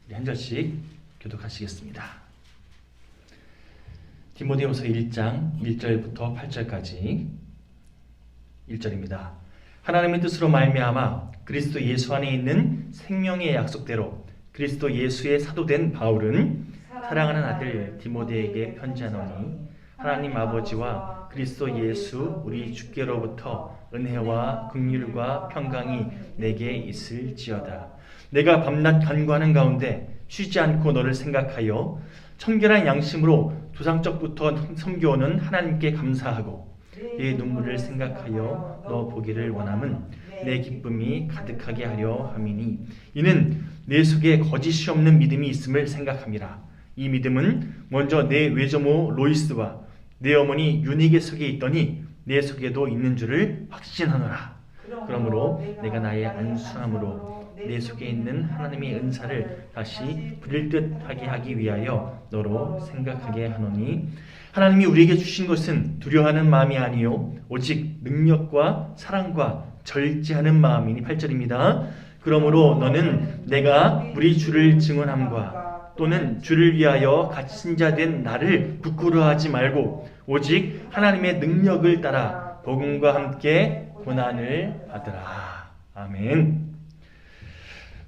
우리 한 절씩 교독하시겠습니다. 디모데후서 1장 1절부터 8절까지 1절입니다. 하나님의 뜻으로 말미암아 그리스도 예수 안에 있는 생명의 약속대로 그리스도 예수의 사도된 바울은 사랑하는 아들 디모데에게 편지하노니 하나님 아버지와 그리스도 예수 우리 주께로부터 은혜와 긍휼과 평강이 내게 있을지어다. 내가 밤낮 간구하는 가운데 쉬지 않고 너를 생각하여 청결한 양심으로 조상적부터 섬겨오는 하나님께 감사하고 내 눈물을 생각하여 너 보기를 원함은 내 기쁨이 가득하게 하려 함이니 이는 내 속에 거짓이 없는 믿음이 있음을 생각함이라. 이 믿음은 먼저 내 외조모 로이스와 내 어머니 유니게 속에 있더니 내 속에도 있는 줄을 확신하노라. 그러므로 내가 나의 안수함으로 내 속에 있는 하나님의 은사를 다시 부릴 듯하게 하기 위하여 너로 생각하게 하노니 하나님이 우리에게 주신 것은 두려워하는 마음이 아니요 오직 능력과 사랑과 절제하는 마음이니 8절입니다. 그러므로 너는 내가 우리 주를 증언함과 또는 주를 위하여 갇힌 자 된 나를 부끄러워하지 말고 오직 하나님의 능력을 따라 복음과 함께 고난을 받으라. 아멘.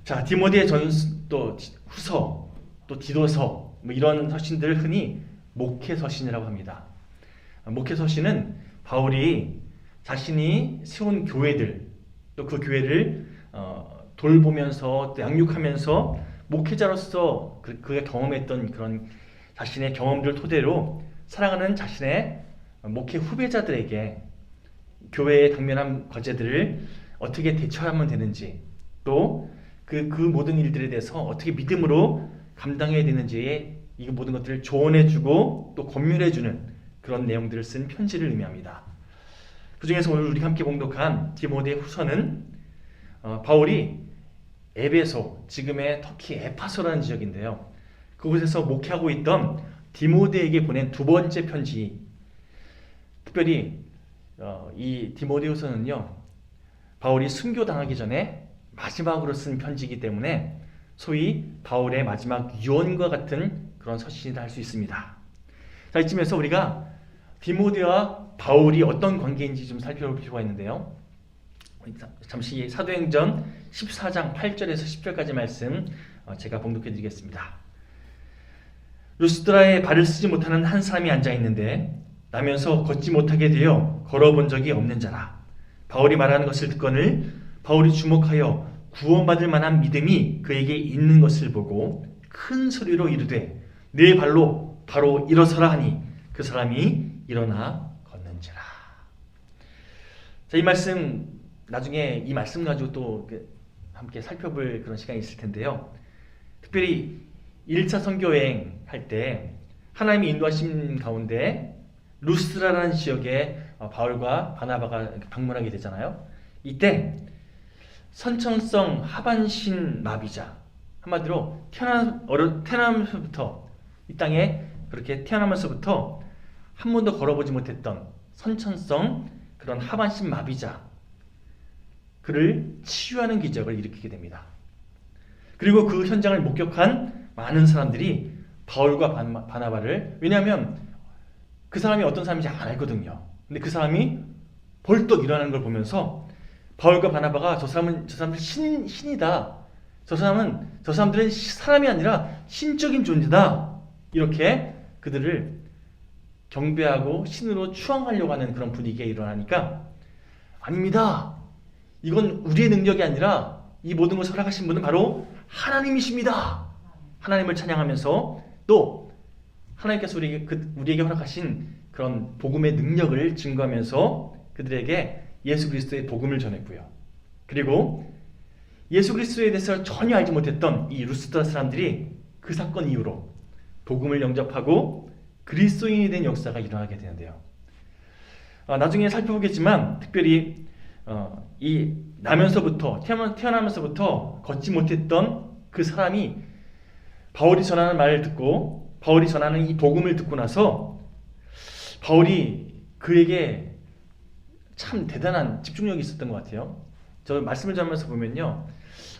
자, 디모데 전서 또 후서 또 디도서 뭐 이런 서신들을 흔히 목회 서신이라고 합니다. 목회 서신은 바울이 자신이 세운 교회들 또 그 교회를 돌보면서 또 양육하면서 목회자로서 그가 경험했던 그런 자신의 경험들을 토대로 사랑하는 자신의 목회 후배자들에게 교회에 당면한 과제들을 어떻게 대처하면 되는지 또 그 모든 일들에 대해서 어떻게 믿음으로 감당해야 되는지에 이 모든 것들을 조언해주고 또 권면해주는 그런 내용들을 쓴 편지를 의미합니다. 그 중에서 오늘 우리가 함께 봉독한 디모데 후서는 바울이 에베소, 지금의 터키 에파소라는 지역인데요. 그곳에서 목회하고 있던 디모데에게 보낸 두 번째 편지. 특별히 이 디모데후서는요, 바울이 순교당하기 전에 마지막으로 쓴 편지이기 때문에 소위 바울의 마지막 유언과 같은 그런 서신이라 할 수 있습니다. 자, 이쯤에서 우리가 디모데와 바울이 어떤 관계인지 좀 살펴볼 필요가 있는데요. 잠시 사도행전 14장 8절에서 10절까지 말씀 제가 봉독해 드리겠습니다. 루스드라에 발을 쓰지 못하는 한 사람이 앉아 있는데 나면서 걷지 못하게 되어 걸어본 적이 없는 자라. 바울이 말하는 것을 듣거늘 바울이 주목하여 구원받을 만한 믿음이 그에게 있는 것을 보고 큰 소리로 이르되 네 발로 바로 일어서라 하니 그 사람이 일어나 걷는지라. 자, 이 말씀 나중에 이 말씀 가지고 또 함께 살펴볼 그런 시간이 있을 텐데요. 특별히 1차 선교여행 할 때 하나님이 인도하신 가운데 루스드라라는 지역에 바울과 바나바가 방문하게 되잖아요. 이때 선천성 하반신 마비자, 한마디로 태어나면서부터 이 땅에 그렇게 태어나면서부터 한 번도 걸어보지 못했던 선천성 그런 하반신 마비자, 그를 치유하는 기적을 일으키게 됩니다. 그리고 그 현장을 목격한 많은 사람들이 바울과 바나바를, 왜냐하면 그 사람이 어떤 사람인지 알거든요. 근데 그 사람이 벌떡 일어나는 걸 보면서 바울과 바나바가 저 사람들 신이다. 저 사람들은 사람이 아니라 신적인 존재다. 이렇게 그들을 경배하고 신으로 추앙하려고 하는 그런 분위기가 일어나니까 아닙니다. 이건 우리의 능력이 아니라 이 모든 것을 허락하신 분은 바로 하나님이십니다. 하나님을 찬양하면서 또 하나님께서 우리에게 허락하신 그런 복음의 능력을 증거하면서 그들에게 예수 그리스도의 복음을 전했고요. 그리고 예수 그리스도에 대해서 전혀 알지 못했던 이 루스드라 사람들이 그 사건 이후로 복음을 영접하고 그리스도인이 된 역사가 일어나게 되는데요. 나중에 살펴보겠지만 특별히 이 태어나면서부터 걷지 못했던 그 사람이 바울이 전하는 말을 듣고 바울이 전하는 이 복음을 듣고 나서 바울이 그에게 참 대단한 집중력이 있었던 것 같아요. 저 말씀을 전하면서 보면요,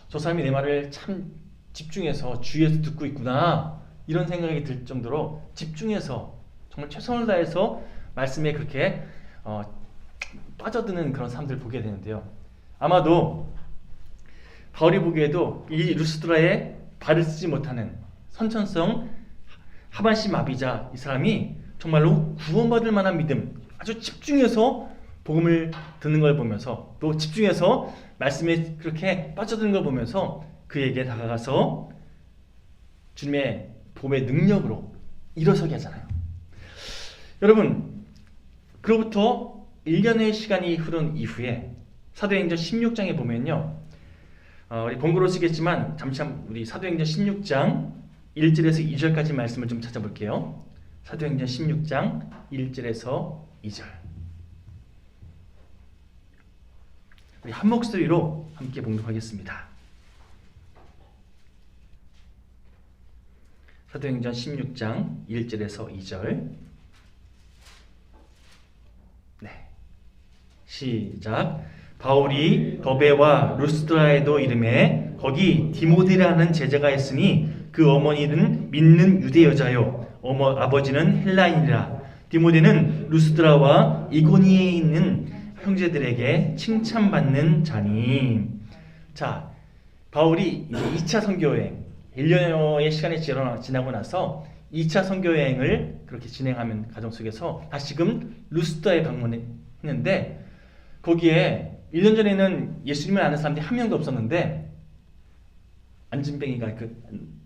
저 사람이 내 말을 참 집중해서 주위에서 듣고 있구나 이런 생각이 들 정도로 집중해서 정말 최선을 다해서 말씀에 그렇게 빠져드는 그런 사람들을 보게 되는데요. 아마도 바울이 보기에도 이 루스드라에 발을 쓰지 못하는 선천성 하반신 마비자 이 사람이 정말로 구원받을 만한 믿음, 아주 집중해서 복음을 듣는 걸 보면서 또 집중해서 말씀에 그렇게 빠져드는 걸 보면서 그에게 다가가서 주님의 복음의 능력으로 일어서게 하잖아요. 여러분, 그로부터 1년의 시간이 흐른 이후에 사도행전 16장에 보면요, 우리 본고로 쓰겠지만 잠시 우리 사도행전 16장 1절에서 2절까지 말씀을 좀 찾아볼게요. 사도행전 16장 1절에서 2절. 우리 한 목소리로 함께 봉독하겠습니다. 사도행전 16장 1절에서 2절. 네. 시작. 바울이 더베와 루스드라에도 이름에 거기 디모데라는 제자가 있으니 그 어머니는 믿는 유대 여자요 아버지는 헬라인이라. 디모데는 루스드라와 이고니에 있는 형제들에게 칭찬받는 자니. 자, 바울이 2차 선교여행 1년여의 시간이 지나고 나서 2차 선교여행을 그렇게 진행하는 과정 속에서 다시금 루스드라에 방문했는데 거기에 1년 전에는 예수님을 아는 사람들이 한 명도 없었는데 안진뱅이가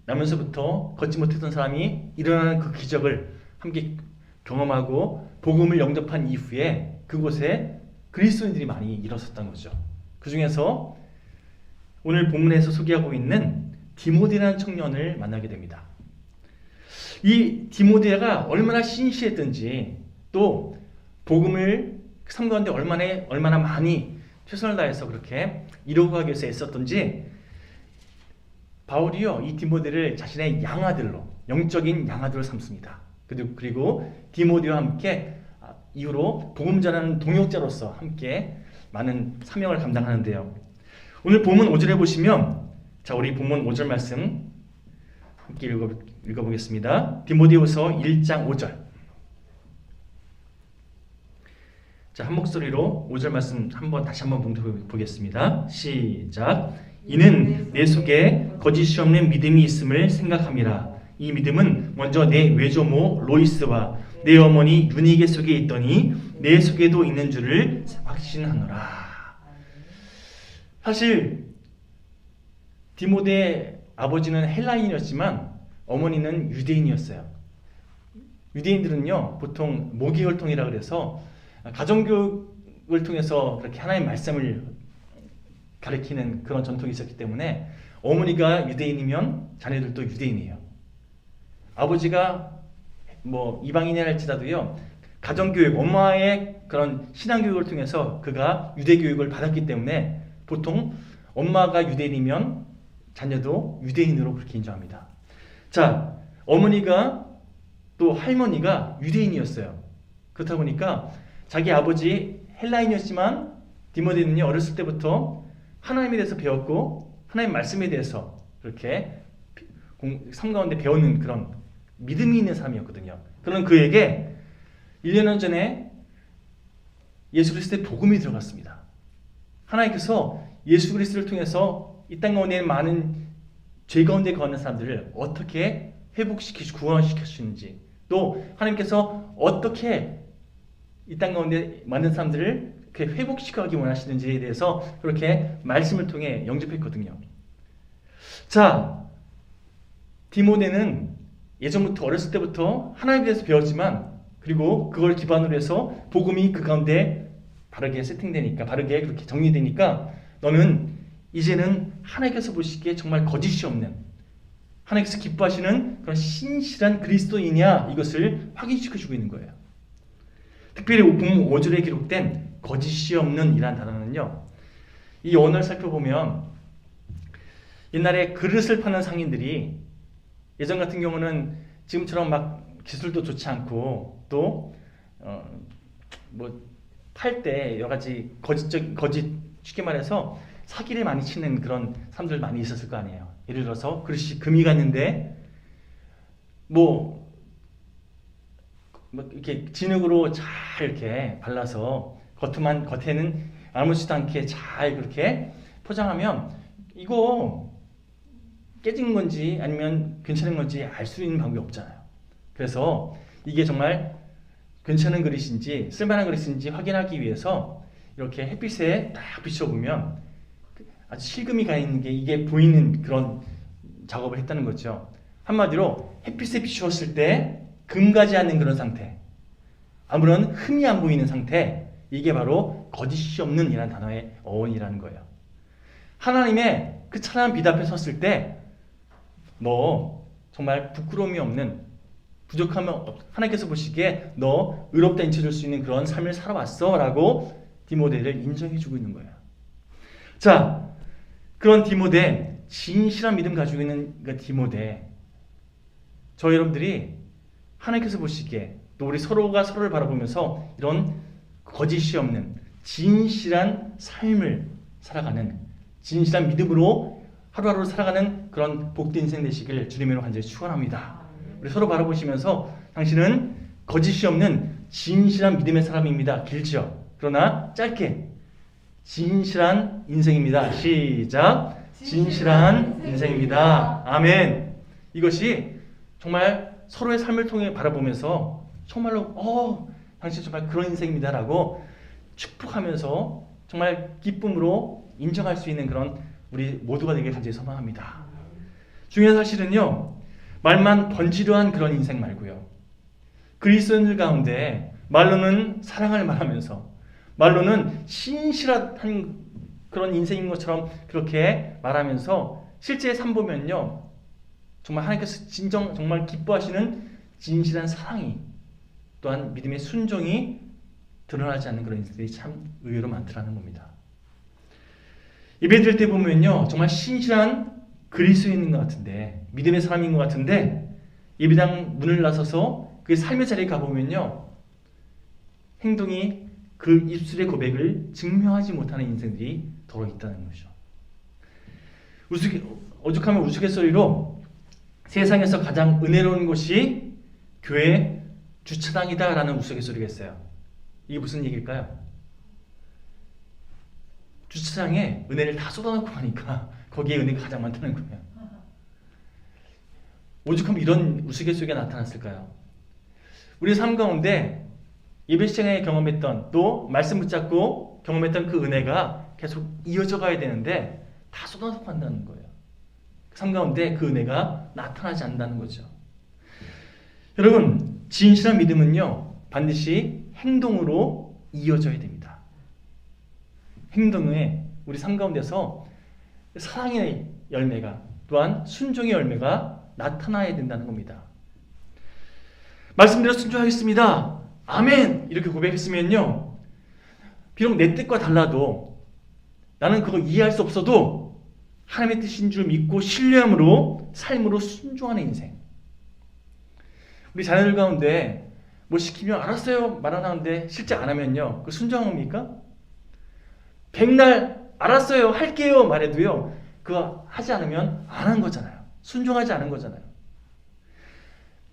나면서부터 걷지 못했던 사람이 일어나는 그 기적을 함께 경험하고 복음을 영접한 이후에 그곳에 그리스도인들이 많이 일어섰던 거죠. 그 중에서 오늘 본문에서 소개하고 있는 디모데라는 청년을 만나게 됩니다. 이 디모데가 얼마나 신실했던지 또 복음을 선교하는데 얼마나 많이 최선을 다해서 그렇게 이루어가기 위해서 애썼던지 바울이요 이 디모데를 자신의 양아들로 영적인 양아들로 삼습니다. 그리고 디모데와 함께 이후로 복음 전하는 동역자로서 함께 많은 사명을 감당하는데요. 오늘 본문 5절에 보시면 자 우리 본문 5절 말씀 함께 읽어보겠습니다. 디모데후서 1장 5절. 자, 한 목소리로 5절 말씀 다시 한번 봉독해 보겠습니다. 시작. 이는 내 속에 거짓이 없는 믿음이 있음을 생각함이라. 이 믿음은 먼저 내 외조모 로이스와 내 어머니 유니게 속에 있더니 내 속에도 있는 줄을 확신하노라. 사실 디모데의 아버지는 헬라인이었지만 어머니는 유대인이었어요. 유대인들은요 보통 모기혈통이라 그래서 가정교육을 통해서 그렇게 하나님의 말씀을 가르치는 그런 전통이 있었기 때문에 어머니가 유대인이면 자녀들도 유대인이에요. 아버지가 이방인이라 할지라도요 가정교육, 엄마의 그런 신앙교육을 통해서 그가 유대교육을 받았기 때문에 보통 엄마가 유대인이면 자녀도 유대인으로 그렇게 인정합니다. 자, 어머니가 또 할머니가 유대인이었어요. 그렇다 보니까 자기 아버지 헬라인이었지만 디모데는요 어렸을 때부터 하나님에 대해서 배웠고 하나님 말씀에 대해서 그렇게 삶 가운데 배우는 그런 믿음이 있는 사람이었거든요. 그런 그에게 1년 전에 예수 그리스도의 복음이 들어갔습니다. 하나님께서 예수 그리스도를 통해서 이 땅 가운데 많은 죄 가운데 거하는 사람들을 어떻게 회복시키시고 구원시키시는지 또 하나님께서 어떻게 이 땅 가운데 많은 사람들을 그렇게 회복시켜가기 원하시는지에 대해서 그렇게 말씀을 통해 영접했거든요. 자, 디모데는 예전부터 어렸을 때부터 하나님에 대해서 배웠지만 그리고 그걸 기반으로 해서 복음이 그 가운데 바르게 세팅되니까 바르게 그렇게 정리되니까 너는 이제는 하나님께서 보시기에 정말 거짓이 없는 하나님께서 기뻐하시는 그런 신실한 그리스도이냐 이것을 확인시켜주고 있는 거예요. 특별히 본문 5절에 기록된 거짓이 없는 이란 단어는요. 이 언어를 살펴보면 옛날에 그릇을 파는 상인들이 예전 같은 경우는 지금처럼 막 기술도 좋지 않고 또 팔 때 여러 가지 거짓 쉽게 말해서 사기를 많이 치는 그런 사람들 많이 있었을 거 아니에요. 예를 들어서 그릇이 금이 갔는데 뭐 이렇게 진흙으로 잘 이렇게 발라서 겉에는 아무렇지도 않게 잘 그렇게 포장하면 이거 깨진 건지 아니면 괜찮은 건지 알 수 있는 방법이 없잖아요. 그래서 이게 정말 괜찮은 그릇인지 쓸만한 그릇인지 확인하기 위해서 이렇게 햇빛에 딱 비춰보면 아주 실금이 가 있는 게 이게 보이는 그런 작업을 했다는 거죠. 한마디로 햇빛에 비추었을 때 금가지 않는 그런 상태, 아무런 흠이 안 보이는 상태, 이게 바로 거짓이 없는 이라는 단어의 어원이라는 거예요. 하나님의 그 찬란한 빛 앞에 섰을 때 너 정말 부끄러움이 없는, 부족하면 하나님께서 보시기에 너 의롭다 인쳐줄 수 있는 그런 삶을 살아왔어 라고 디모데를 인정해주고 있는 거예요. 자, 그런 디모데, 진실한 믿음 가지고 있는 그 디모데, 저 여러분들이 하나님께서 보시기에 또 우리 서로가 서로를 바라보면서 이런 거짓이 없는 진실한 삶을 살아가는, 진실한 믿음으로 하루하루 살아가는 그런 복된 인생 되시길 주님으로 간절히 축원합니다. 우리 서로 바라보시면서 당신은 거짓이 없는 진실한 믿음의 사람입니다. 길죠? 그러나 짧게 진실한 인생입니다. 시작. 진실한 인생입니다. 아멘. 이것이 정말 서로의 삶을 통해 바라보면서 정말로 당신 정말 그런 인생입니다 라고 축복하면서 정말 기쁨으로 인정할 수 있는 그런 우리 모두가 되길 간절히 소망합니다. 중요한 사실은요, 말만 번지르한 그런 인생 말고요, 그리스도인들 가운데 말로는 사랑을 말하면서 말로는 신실한 그런 인생인 것처럼 그렇게 말하면서 실제 삶 보면요, 정말 하나님께서 정말 기뻐하시는 진실한 사랑이, 또한 믿음의 순종이 드러나지 않는 그런 인생들이 참 의외로 많더라는 겁니다. 예배 드릴 때 보면요, 정말 신실한 그리스도인인 것 같은데, 믿음의 사람인 것 같은데, 예배당 문을 나서서 그 삶의 자리에 가보면요, 행동이 그 입술의 고백을 증명하지 못하는 인생들이 더러 있다는 거죠. 오죽하면 우스갯소리로 세상에서 가장 은혜로운 곳이 교회 주차장이다라는 우스갯소리가 있어요. 이게 무슨 얘기일까요? 주차장에 은혜를 다 쏟아놓고 가니까 거기에 은혜가 가장 많다는 거예요. 오죽하면 이런 우스갯소리가 나타났을까요? 우리 삶 가운데 예배 시장에 경험했던, 또 말씀 붙잡고 경험했던 그 은혜가 계속 이어져 가야 되는데 다 쏟아놓고 간다는 거예요. 삶 가운데 그 은혜가 나타나지 않는다는 거죠. 여러분, 진실한 믿음은요, 반드시 행동으로 이어져야 됩니다. 행동에 우리 삶 가운데서 사랑의 열매가, 또한 순종의 열매가 나타나야 된다는 겁니다. 말씀대로 순종하겠습니다. 아멘! 이렇게 고백했으면요, 비록 내 뜻과 달라도, 나는 그거 이해할 수 없어도 하나님의 뜻인 줄 믿고 신뢰함으로 삶으로 순종하는 인생. 우리 자녀들 가운데 뭐 시키면 알았어요 말하는데 실제 안 하면요, 그 순종합니까? 백날 알았어요 할게요 말해도요, 그거 하지 않으면 안 한 거잖아요. 순종하지 않은 거잖아요.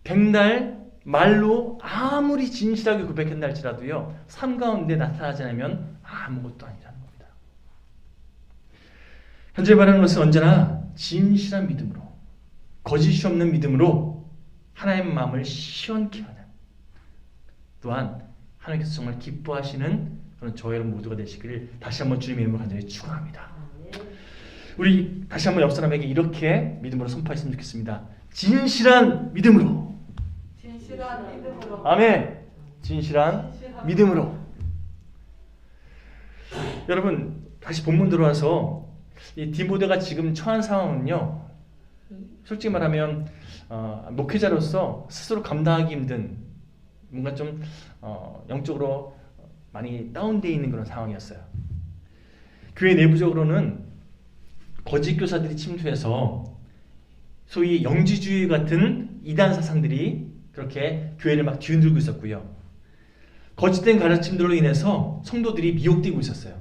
백날 말로 아무리 진실하게 고백한다 할지라도요, 삶 가운데 나타나지 않으면 아무것도 아니라는 겁니다. 현재 바라는 것은 언제나 진실한 믿음으로, 거짓이 없는 믿음으로 하나님의 마음을 시원케 하는, 또한 하나님께서 정말 기뻐하시는 그런 저와 여러분 모두가 되시기를 다시 한번 주님의 이름으로 간절히 축원합니다. 우리 다시 한번 옆 사람에게 이렇게 믿음으로 선포했으면 좋겠습니다. 진실한 믿음으로. 진실한 믿음으로. 아멘. 진실한 믿음으로. 여러분, 다시 본문 들어와서 이 디모데가 지금 처한 상황은요, 솔직히 말하면 목회자로서 스스로 감당하기 힘든, 뭔가 좀 영적으로 많이 다운되어 있는 그런 상황이었어요. 교회 내부적으로는 거짓 교사들이 침투해서 소위 영지주의 같은 이단 사상들이 그렇게 교회를 막 뒤흔들고 있었고요. 거짓된 가르침들로 인해서 성도들이 미혹되고 있었어요.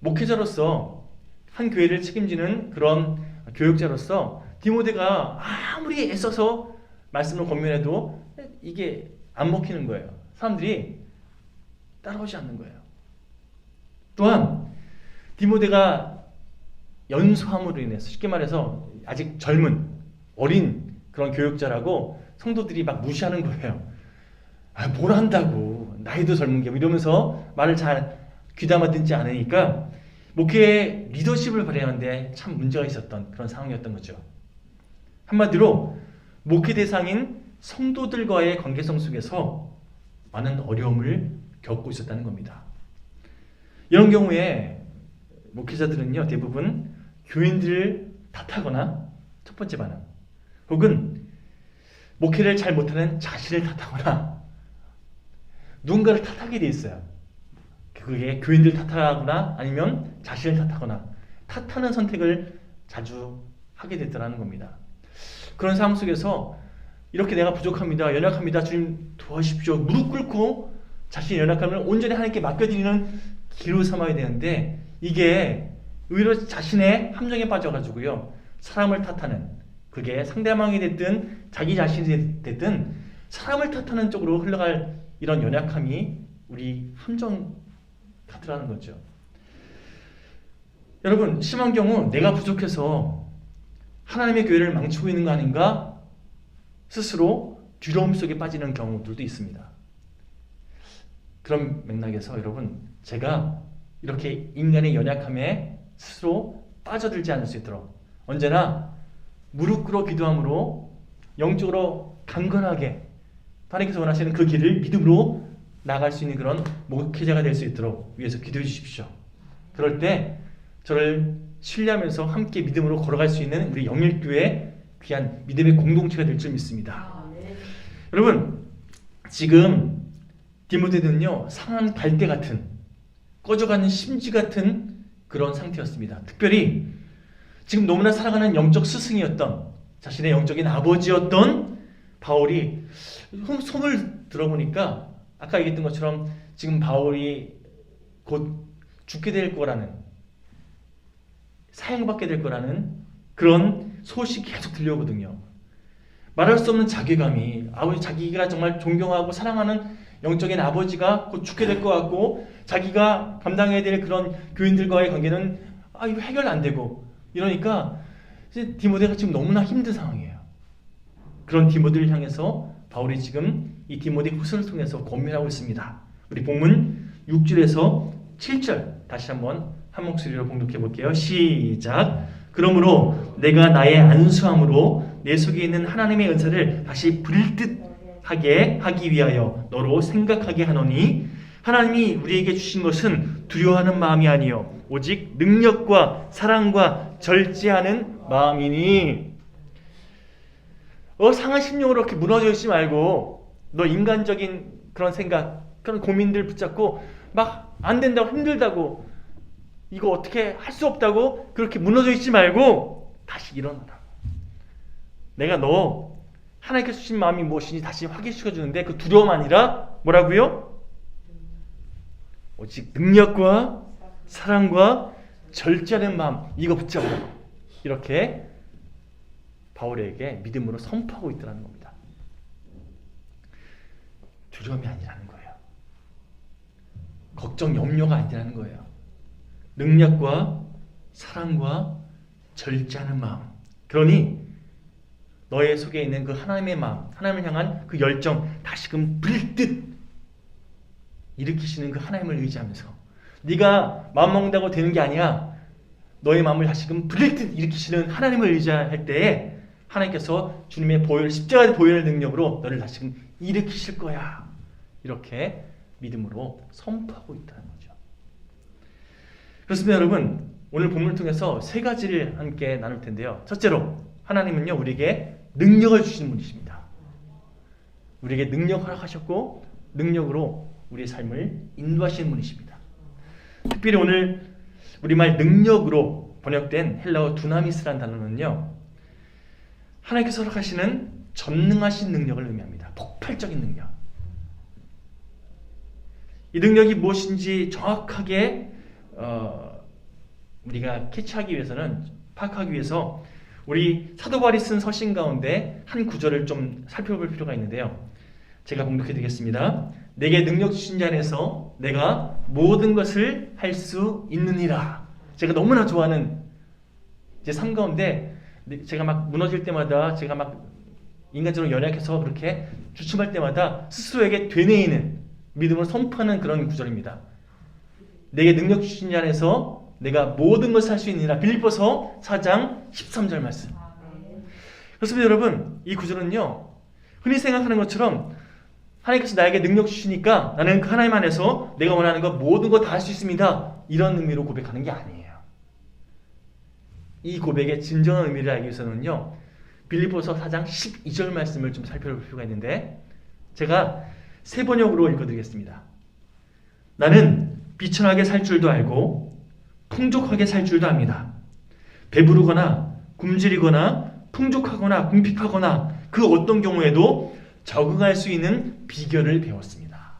목회자로서 한 교회를 책임지는 그런 교육자로서 디모데가 아무리 애써서 말씀을 권면해도 이게 안 먹히는 거예요. 사람들이 따라오지 않는 거예요. 또한 디모데가 연소함으로 인해서, 쉽게 말해서 아직 젊은 어린 그런 교육자라고 성도들이 막 무시하는 거예요. 뭘 한다고, 나이도 젊은 게, 이러면서 말을 잘 귀담아 듣지 않으니까 목회의 리더십을 발휘하는데 참 문제가 있었던 그런 상황이었던 거죠. 한마디로 목회 대상인 성도들과의 관계성 속에서 많은 어려움을 겪고 있었다는 겁니다. 이런 경우에 목회자들은요, 대부분 교인들을 탓하거나, 첫 번째 반응, 혹은 목회를 잘 못하는 자신을 탓하거나 누군가를 탓하게 돼 있어요. 그게 교인들 탓하거나 아니면 자신을 탓하거나, 탓하는 선택을 자주 하게 됐다는 겁니다. 그런 상황 속에서 이렇게 내가 부족합니다, 연약합니다, 주님 도와주십시오, 무릎 꿇고 자신의 연약함을 온전히 하나님께 맡겨드리는 기로 삼아야 되는데, 이게 의외로 자신의 함정에 빠져가지고요, 사람을 탓하는, 그게 상대방이 됐든 자기 자신이 됐든 사람을 탓하는 쪽으로 흘러갈 이런 연약함이 우리 함정 같으라는 거죠. 여러분, 심한 경우 내가 부족해서 하나님의 교회를 망치고 있는 거 아닌가 스스로 두려움 속에 빠지는 경우들도 있습니다. 그런 맥락에서 여러분, 제가 이렇게 인간의 연약함에 스스로 빠져들지 않을 수 있도록 언제나 무릎 꿇어 기도함으로 영적으로 강건하게 하나님께서 원하시는 그 길을 믿음으로 나갈 수 있는 그런 목회자가 될 수 있도록 위해서 기도해 주십시오. 그럴 때 저를 신뢰하면서 함께 믿음으로 걸어갈 수 있는 우리 영일교회 귀한 믿음의 공동체가 될 줄 믿습니다. 여러분, 지금 디모데는요, 상한 갈대 같은, 꺼져가는 심지 같은 그런 상태였습니다. 특별히 지금 너무나 사랑하는 영적 스승이었던, 자신의 영적인 아버지였던 바울이 손을 들어보니까 아까 얘기했던 것처럼 지금 바울이 곧 죽게 될 거라는, 사형받게 될 거라는 그런 소식이 계속 들려오거든요. 말할 수 없는 자괴감이, 자기가 정말 존경하고 사랑하는 영적인 아버지가 곧 죽게 될 것 같고, 자기가 감당해야 될 그런 교인들과의 관계는 이거 해결 안 되고, 이러니까 이제 디모데가 지금 너무나 힘든 상황이에요. 그런 디모데를 향해서 바울이 지금 이 디모데 후서를 통해서 권면하고 있습니다. 우리 본문 6절에서 7절 다시 한번 한 목소리로 봉독해 볼게요. 시작. 그러므로 내가 나의 안수함으로 내 속에 있는 하나님의 은사를 다시 부릴 듯하게 하기 위하여 너로 생각하게 하노니, 하나님이 우리에게 주신 것은 두려워하는 마음이 아니요 오직 능력과 사랑과 절제하는 마음이니. 상한 심령으로 이렇게 무너져 있지 말고, 너 인간적인 그런 생각, 그런 고민들 붙잡고 막 안 된다고, 힘들다고, 이거 어떻게 할 수 없다고 그렇게 무너져 있지 말고 다시 일어나라. 내가 너 하나님께서 주신 마음이 무엇인지 다시 확인시켜 주는데, 그 두려움 아니라 뭐라고요? 오직 능력과 사랑과 절제하는 마음, 이거 붙잡으라고, 이렇게 바울에게 믿음으로 선포하고 있다는 겁니다. 두려움이 아니라는 거예요. 걱정, 염려가 아니라는 거예요. 능력과 사랑과 절제하는 마음. 그러니 너의 속에 있는 그 하나님의 마음, 하나님을 향한 그 열정 다시금 불듯 일으키시는 그 하나님을 의지하면서, 네가 마음 먹는다고 되는 게 아니야. 너의 마음을 다시금 불듯 일으키시는 하나님을 의지할 때에 하나님께서 주님의 보혈, 십자가의 보혈 능력으로 너를 다시금 일으키실 거야. 이렇게 믿음으로 선포하고 있다는 거죠. 그렇습니다, 여러분. 오늘 본문을 통해서 세 가지를 함께 나눌 텐데요. 첫째로, 하나님은요, 우리에게 능력을 주시는 분이십니다. 우리에게 능력을 허락하셨고 능력으로 우리의 삶을 인도하시는 분이십니다. 특별히 오늘 우리말 능력으로 번역된 헬라어 두나미스라는 단어는요, 하나님께서 허락하시는 전능하신 능력을 의미합니다. 폭발적인 능력. 이 능력이 무엇인지 정확하게 우리가 캐치하기 위해서는, 파악하기 위해서 우리 사도 바울이 쓴 서신 가운데 한 구절을 좀 살펴볼 필요가 있는데요. 제가 봉독해 드리겠습니다. 내게 능력 주신 자 안에서 내가 모든 것을 할 수 있느니라. 제가 너무나 좋아하는 제 삶 가운데 제가 막 무너질 때마다, 제가 막 인간적으로 연약해서 그렇게 주춤할 때마다 스스로에게 되뇌이는 믿음을 선포하는 그런 구절입니다. 내게 능력 주신 자 안에서 내가 모든 것을 할 수 있느니라. 빌립보서 4장 13절 말씀. 그렇습니다. 여러분, 이 구절은요, 흔히 생각하는 것처럼 하나님께서 나에게 능력 주시니까 나는 그 하나님 안에서 내가 원하는 것 모든 것 다 할 수 있습니다, 이런 의미로 고백하는 게 아니에요. 이 고백의 진정한 의미를 알기 위해서는요, 빌립보서 4장 12절 말씀을 좀 살펴볼 필요가 있는데, 제가 세 번역으로 읽어드리겠습니다. 나는 비천하게 살 줄도 알고 풍족하게 살 줄도 압니다. 배부르거나 굶주리거나 풍족하거나 궁핍하거나 그 어떤 경우에도 적응할 수 있는 비결을 배웠습니다.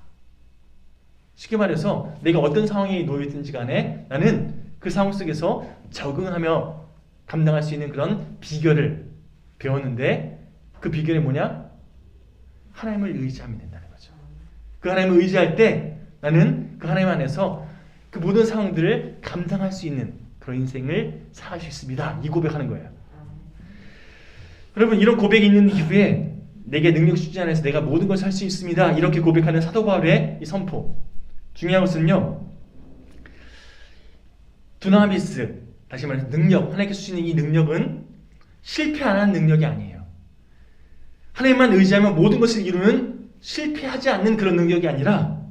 쉽게 말해서 내가 어떤 상황에 놓여있든지 간에 나는 그 상황 속에서 적응하며 감당할 수 있는 그런 비결을 배웠는데, 그 비결이 뭐냐? 하나님을 의지하면 된다는 거죠. 그 하나님을 의지할 때 나는 그 하나님 안에서 그 모든 상황들을 감당할 수 있는 그런 인생을 살아갈 수 있습니다, 이 고백하는 거예요. 여러분, 이런 고백이 있는 이후에 내게 능력 주신 안에서 내가 모든 것을 할 수 있습니다, 이렇게 고백하는 사도 바울의 이 선포, 중요한 것은요, 두나미스, 다시 말해서 능력, 하나님께서 주시는 이 능력은 실패 안 하는 능력이 아니에요. 하나님만 의지하면 모든 것을 이루는 실패하지 않는 그런 능력이 아니라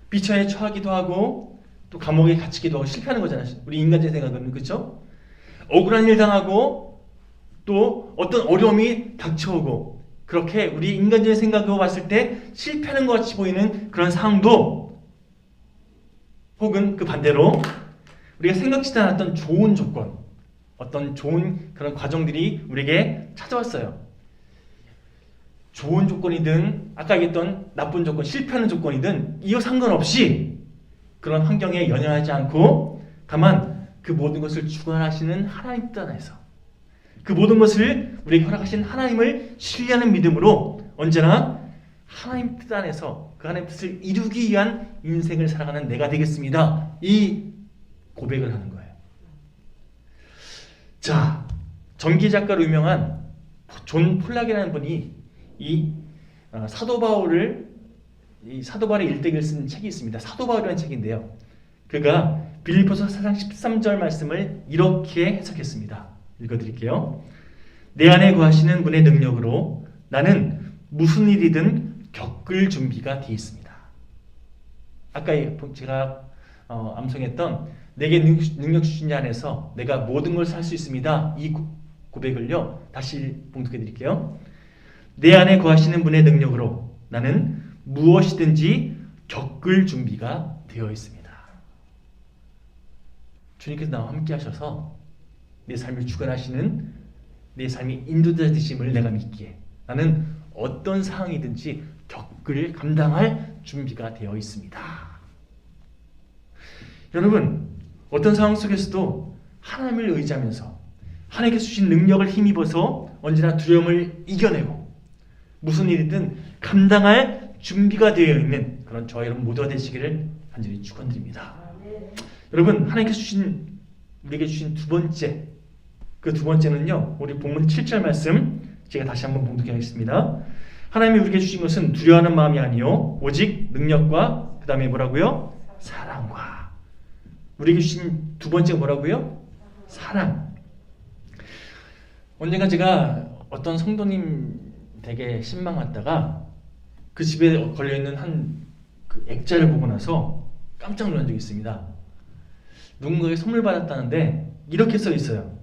비천에 처하기도 하고 또 감옥에 갇히기도 하고 실패하는 거잖아요. 우리 인간적인 생각은, 그렇죠? 억울한 일 당하고 또 어떤 어려움이 닥쳐오고, 그렇게 우리 인간적인 생각으로 봤을 때 실패하는 것 같이 보이는 그런 상황도, 혹은 그 반대로 우리가 생각지도 않았던 좋은 조건, 어떤 좋은 그런 과정들이 우리에게 찾아왔어요. 좋은 조건이든 아까 얘기했던 나쁜 조건, 실패하는 조건이든 이와 상관없이 그런 환경에 연연하지 않고 다만 그 모든 것을 주관하시는 하나님 뜻 안에서, 그 모든 것을 우리에게 허락하신 하나님을 신뢰하는 믿음으로 언제나 하나님 뜻 안에서 그 하나님 뜻을 이루기 위한 인생을 살아가는 내가 되겠습니다, 이 고백을 하는 거예요. 자, 전기작가로 유명한 존 폴락이라는 분이 이 사도 바울의 일대기를 쓴 책이 있습니다. 사도 바울이라는 책인데요, 그가 빌립보서 4장 13절 말씀을 이렇게 해석했습니다. 읽어드릴게요. 내 안에 거하시는 분의 능력으로 나는 무슨 일이든 겪을 준비가 되어 있습니다. 아까 제가 암송했던 내게 능력 주신 자 안에서 내가 모든 걸 살 수 있습니다, 이 고백을요 다시 봉독해 드릴게요. 내 안에 거하시는 분의 능력으로 나는 무엇이든지 겪을 준비가 되어 있습니다. 주님께서 나와 함께 하셔서 내 삶을 주관하시는, 내 삶이 인도자 되심을 내가 믿기에 나는 어떤 상황이든지 겪을, 감당할 준비가 되어 있습니다. 여러분, 어떤 상황 속에서도 하나님을 의지하면서 하나님께서 주신 능력을 힘입어서 언제나 두려움을 이겨내고 무슨 일이든 감당할 준비가 되어 있는 그런 저와 여러분 모두가 되시기를 간절히 축원드립니다. 여러분, 하나님께서 우리에게 주신 두 번째, 그 두 번째는요, 우리 본문 7절 말씀 제가 다시 한번 봉독하겠습니다. 하나님이 우리에게 주신 것은 두려워하는 마음이 아니요 오직 능력과 그 다음에 뭐라고요? 사랑과. 우리에게 주신 두 번째가 뭐라고요? 사랑. 언젠가 제가 어떤 성도님 댁에 신방 갔다가 그 집에 걸려있는 그 액자를 보고 나서 깜짝 놀란 적이 있습니다. 누군가에게 선물 받았다는데 이렇게 써 있어요.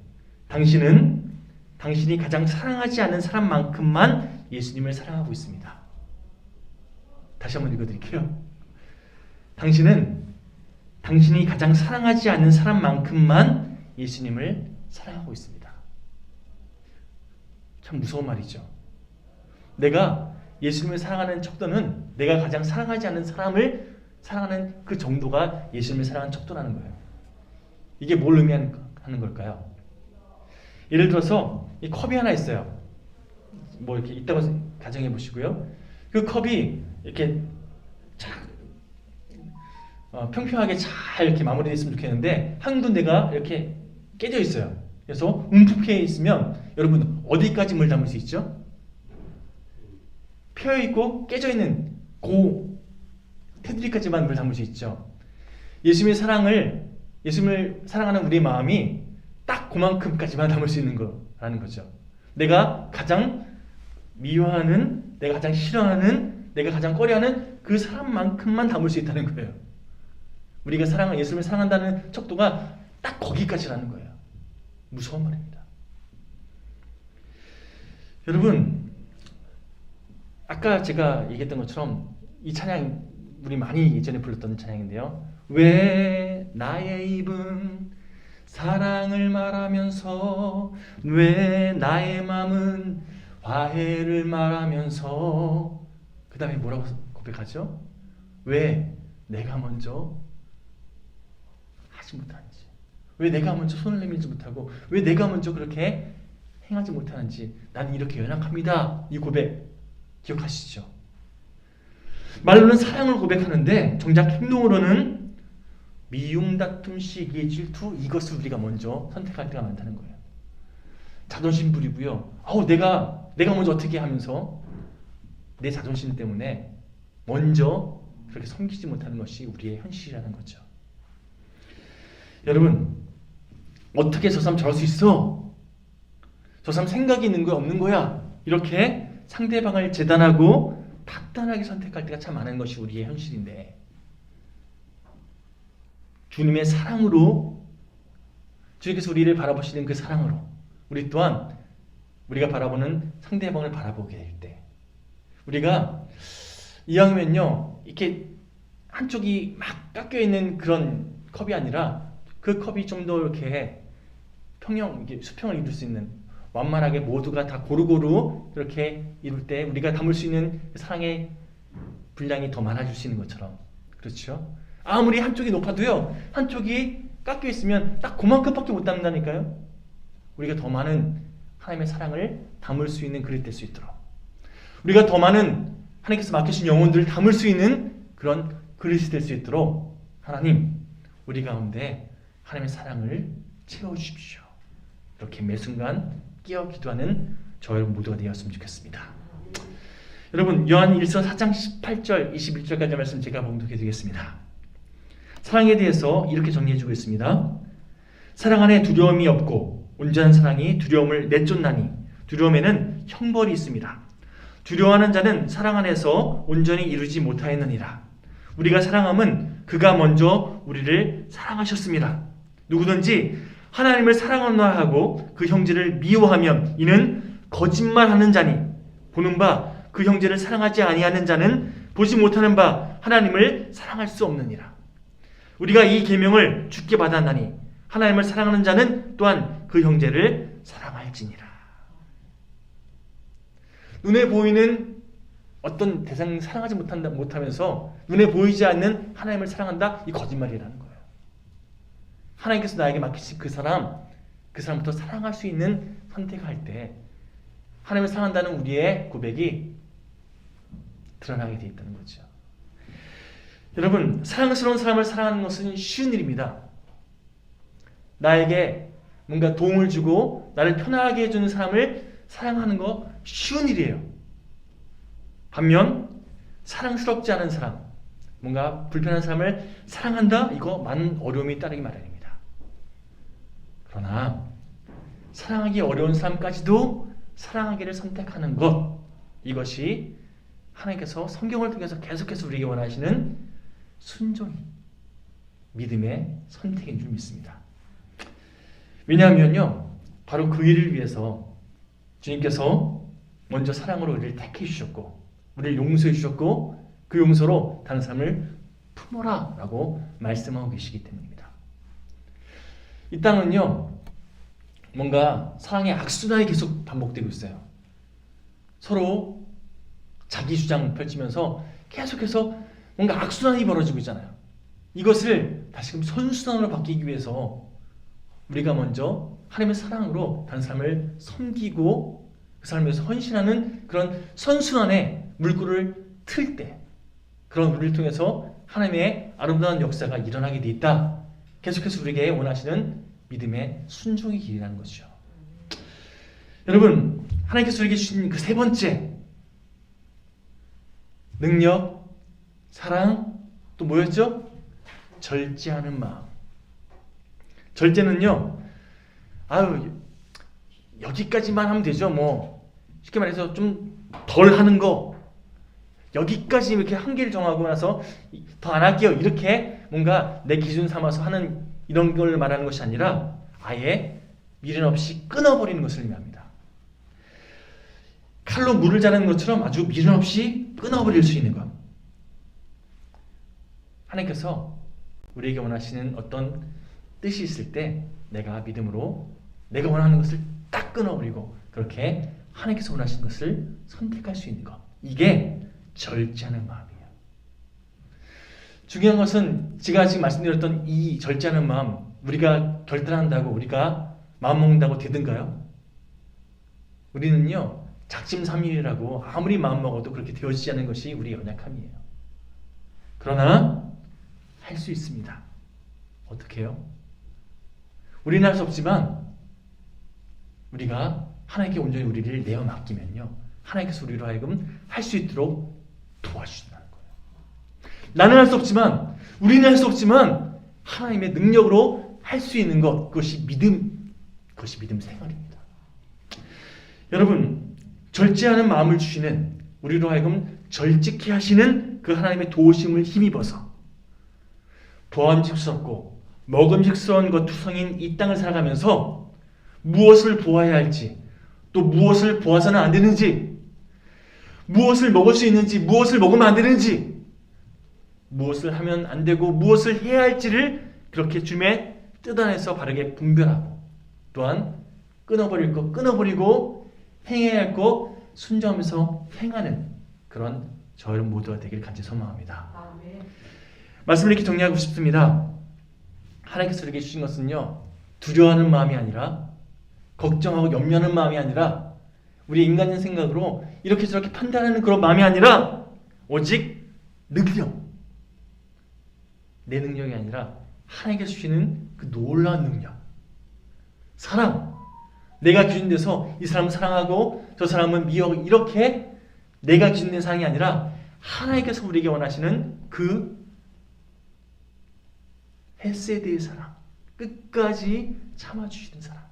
당신이 가장 사랑하지 않은 사람만큼만 예수님을 사랑하고 있습니다. 다시 한번 읽어드릴게요. 당신이 가장 사랑하지 않는 사람만큼만 예수님을 사랑하고 있습니다. 참 무서운 말이죠. 내가 예수님을 사랑하는 척도는 내가 가장 사랑하지 않는 사람을 사랑하는 그 정도가 예수님을 사랑하는 척도라는 거예요. 이게 뭘 의미하는 걸까요? 예를 들어서 이 컵이 하나 있어요. 뭐 이렇게 있다고 가정해 보시고요. 그 컵이 이렇게 평평하게 잘 이렇게 마무리되어 있으면 좋겠는데 한 군데가 이렇게 깨져 있어요. 그래서 움푹해 있으면 여러분 어디까지 물 담을 수 있죠? 펴 있고 깨져 있는 그 테두리까지만 물 담을 수 있죠. 예수님을 사랑하는 우리의 마음이 딱 그만큼까지만 담을 수 있는 거라는 거죠. 내가 가장 미워하는, 내가 가장 싫어하는, 내가 가장 꺼려하는 그 사람만큼만 담을 수 있다는 거예요. 우리가 예수님을 사랑한다는 척도가 딱 거기까지라는 거예요. 무서운 말입니다. 여러분, 아까 제가 얘기했던 것처럼 이 찬양 우리 많이 예전에 불렀던 찬양인데요. 왜 나의 입은 사랑을 말하면서 왜 나의 마음은 화해를 말하면서 그 다음에 뭐라고 고백하죠? 왜 내가 먼저 하지 못하는지, 왜 내가 먼저 손을 내밀지 못하고 왜 내가 먼저 그렇게 행하지 못하는지 나는 이렇게 연약합니다. 이 고백 기억하시죠? 말로는 사랑을 고백하는데 정작 행동으로는 미움, 다툼, 시기, 질투 이것을 우리가 먼저 선택할 때가 많다는 거예요. 자존심 부리고요. 내가 먼저 어떻게 하면서 내 자존심 때문에 먼저 그렇게 섬기지 못하는 것이 우리의 현실이라는 거죠. 여러분, 어떻게 저 사람 저럴 수 있어? 저 사람 생각이 있는 거야 없는 거야? 이렇게 상대방을 재단하고 판단하게 선택할 때가 참 많은 것이 우리의 현실인데 주님의 사랑으로 주님께서 우리를 바라보시는 그 사랑으로 우리 또한 우리가 바라보는 상대방을 바라보게 될 때 우리가 이왕이면요 이렇게 한쪽이 막 깎여 있는 그런 컵이 아니라 그 컵이 좀 더 이렇게 수평을 이룰 수 있는 완만하게 모두가 다 고루고루 이렇게 이룰 때 우리가 담을 수 있는 사랑의 분량이 더 많아질 수 있는 것처럼 그렇죠? 아무리 한쪽이 높아도요 한쪽이 깎여 있으면 딱 그만큼밖에 못 담는다니까요. 우리가 더 많은 하나님의 사랑을 담을 수 있는 그릇 될 수 있도록 우리가 더 많은 하나님께서 맡기신 영혼들을 담을 수 있는 그런 그릇이 될 수 있도록 하나님 우리 가운데 하나님의 사랑을 채워주십시오. 이렇게 매 순간 깨어 기도하는 저 여러분 모두가 되었으면 좋겠습니다. 여러분 요한 1서 4장 18절 21절까지 말씀 제가 봉독해 드리겠습니다. 사랑에 대해서 이렇게 정리해주고 있습니다. 사랑 안에 두려움이 없고 온전한 사랑이 두려움을 내쫓나니 두려움에는 형벌이 있습니다. 두려워하는 자는 사랑 안에서 온전히 이루지 못하였느니라. 우리가 사랑함은 그가 먼저 우리를 사랑하셨습니다. 누구든지 하나님을 사랑하나 하고 그 형제를 미워하면 이는 거짓말하는 자니 보는 바 그 형제를 사랑하지 아니하는 자는 보지 못하는 바 하나님을 사랑할 수 없느니라. 우리가 이 계명을 주께 받았나니 하나님을 사랑하는 자는 또한 그 형제를 사랑할지니라. 눈에 보이는 어떤 대상을 사랑하지 못하면서 눈에 보이지 않는 하나님을 사랑한다? 이 거짓말이라는 거예요. 하나님께서 나에게 맡기신 그 사람부터 사랑할 수 있는 선택할 때 하나님을 사랑한다는 우리의 고백이 드러나게 되어 있다는 거죠. 여러분, 사랑스러운 사람을 사랑하는 것은 쉬운 일입니다. 나에게 뭔가 도움을 주고 나를 편하게 해주는 사람을 사랑하는 거 쉬운 일이에요. 반면 사랑스럽지 않은 사람, 뭔가 불편한 사람을 사랑한다? 이거 많은 어려움이 따르기 마련입니다. 그러나 사랑하기 어려운 사람까지도 사랑하기를 선택하는 것, 이것이 하나님께서 성경을 통해서 계속해서 우리에게 원하시는 순종이 믿음의 선택인 줄 믿습니다. 왜냐하면요 바로 그 일을 위해서 주님께서 먼저 사랑으로 우리를 택해 주셨고 우리를 용서해 주셨고 그 용서로 다른 사람을 품어라 라고 말씀하고 계시기 때문입니다. 이 땅은요 뭔가 사랑의 악순환이 계속 반복되고 있어요. 서로 자기 주장 펼치면서 계속해서 뭔가 악순환이 벌어지고 있잖아요. 이것을 다시금 선순환으로 바뀌기 위해서 우리가 먼저 하나님의 사랑으로 다른 사람을 섬기고 그 사람을 위해서 헌신하는 그런 선순환의 물꼬를 틀 때 그런 우리를 통해서 하나님의 아름다운 역사가 일어나게 돼 있다. 계속해서 우리에게 원하시는 믿음의 순종의 길이라는 것이죠. 여러분, 하나님께서 우리에게 주신 그 세 번째 능력, 사랑, 또 뭐였죠? 절제하는 마음. 절제는요, 여기까지만 하면 되죠. 뭐 쉽게 말해서 좀 덜 하는 거, 여기까지 이렇게 한계를 정하고 나서 더 안 할게요. 이렇게 뭔가 내 기준 삼아서 하는 이런 걸 말하는 것이 아니라 아예 미련 없이 끊어버리는 것을 의미합니다. 칼로 물을 자르는 것처럼 아주 미련 없이 끊어버릴 수 있는 것. 하나님께서 우리에게 원하시는 어떤 뜻이 있을 때 내가 믿음으로 내가 원하는 것을 딱 끊어버리고 그렇게 하나님께서 원하시는 것을 선택할 수 있는 것. 이게 절제하는 마음이에요. 중요한 것은 제가 지금 말씀드렸던 이 절제하는 마음, 우리가 결단한다고 우리가 마음먹는다고 되든가요? 우리는요, 작심삼일이라고 아무리 마음먹어도 그렇게 되어지지 않는 것이 우리의 연약함이에요. 그러나 할 수 있습니다. 어떻게 해요? 우리는 할 수 없지만 우리가 하나님께 온전히 우리를 내어 맡기면요, 하나님께서 우리로 하여금 할 수 있도록 도와주신다는 거예요. 나는 할 수 없지만, 우리는 할 수 없지만 하나님의 능력으로 할 수 있는 것, 그것이 믿음 생활입니다. 여러분, 절제하는 마음을 주시는, 우리로 하여금 절직케 하시는 그 하나님의 도우심을 힘입어서 보암직스럽고 먹음직스러운 것 투성인 이 땅을 살아가면서 무엇을 보아야 할지, 또 무엇을 보아서는 안 되는지, 무엇을 먹을 수 있는지, 무엇을 먹으면 안 되는지, 무엇을 하면 안 되고 무엇을 해야 할지를 그렇게 주님의 뜻 안에서 바르게 분별하고, 또한 끊어버릴 것 끊어버리고 행해야 할 것 순종하면서 행하는 그런 저 여러분 모두가 되길 간절히 소망합니다. 아멘. 말씀을 이렇게 정리하고 싶습니다. 하나님께서 우리에게 주신 것은요, 두려워하는 마음이 아니라, 걱정하고 염려하는 마음이 아니라, 우리 인간의 생각으로 이렇게 저렇게 판단하는 그런 마음이 아니라, 오직 능력, 내 능력이 아니라 하나님께서 주시는 그 놀라운 능력, 사랑, 내가 기준돼서 이 사람을 사랑하고 저 사람은 미워하고 이렇게 내가 기준된 사랑이 아니라 하나님께서 우리에게 원하시는 그 헤세드의 사랑, 끝까지 참아주시는 사랑,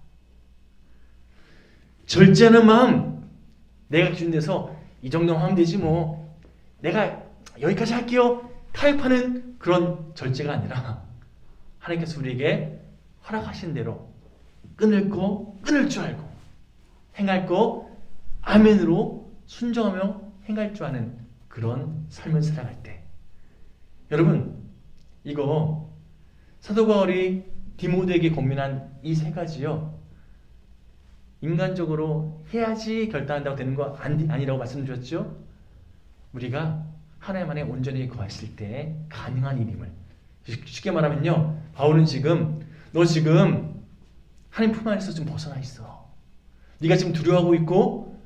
절제하는 마음, 내가 기준돼서 이 정도만 하면 되지 뭐 내가 여기까지 할게요 타협하는 그런 절제가 아니라 하나님께서 우리에게 허락하신 대로 끊을 거 끊을 줄 알고 행할 거 아멘으로 순종하며 행할 줄 아는 그런 삶을 살아갈 때, 여러분, 이거 사도 바울이 디모데에게 권면한 이 세 가지요, 인간적으로 해야지 결단한다고 되는 거 아니라고 말씀드렸죠. 우리가 하나님 안에 온전히 거했을 때 가능한 일임을. 쉽게 말하면요, 바울은 지금 너 지금 하나님 품 안에서 좀 벗어나 있어. 네가 지금 두려워하고 있고,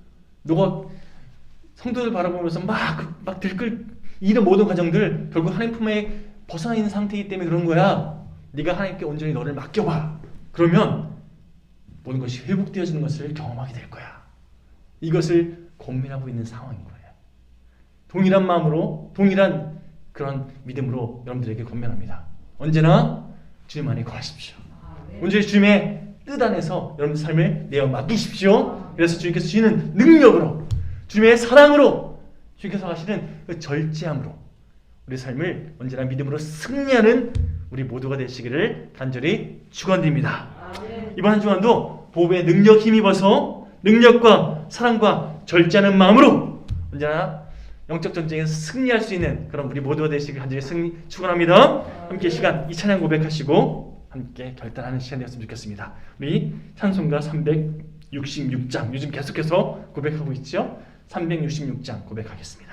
너가 성도들 바라보면서 막 들끓 이런 모든 과정들 결국 하나님 품에 벗어나 있는 상태이기 때문에 그런 거야. 네가 하나님께 온전히 너를 맡겨봐. 그러면 모든 것이 회복되어지는 것을 경험하게 될 거야. 이것을 고민하고 있는 상황인 거예요. 동일한 마음으로, 동일한 그런 믿음으로 여러분들에게 권면합니다. 언제나 주님 안에 거하십시오. 온전히 주님의 뜻 안에서 여러분들 삶을 내어 맡기십시오. 그래서 주님께서 주시는 능력으로, 주님의 사랑으로, 주님께서 하시는 그 절제함으로 우리 삶을 언제나 믿음으로 승리하는 우리 모두가 되시기를 간절히 축원드립니다. 이번 한 주간도 보배의 능력 힘입어서 능력과 사랑과 절제하는 마음으로 언제나 영적 전쟁에서 승리할 수 있는 그런 우리 모두가 되시길 간절히 축원합니다. 함께 시간 이 찬양 고백하시고 함께 결단하는 시간 되었으면 좋겠습니다. 우리 찬송가 366장 요즘 계속해서 고백하고 있죠. 366장 고백하겠습니다.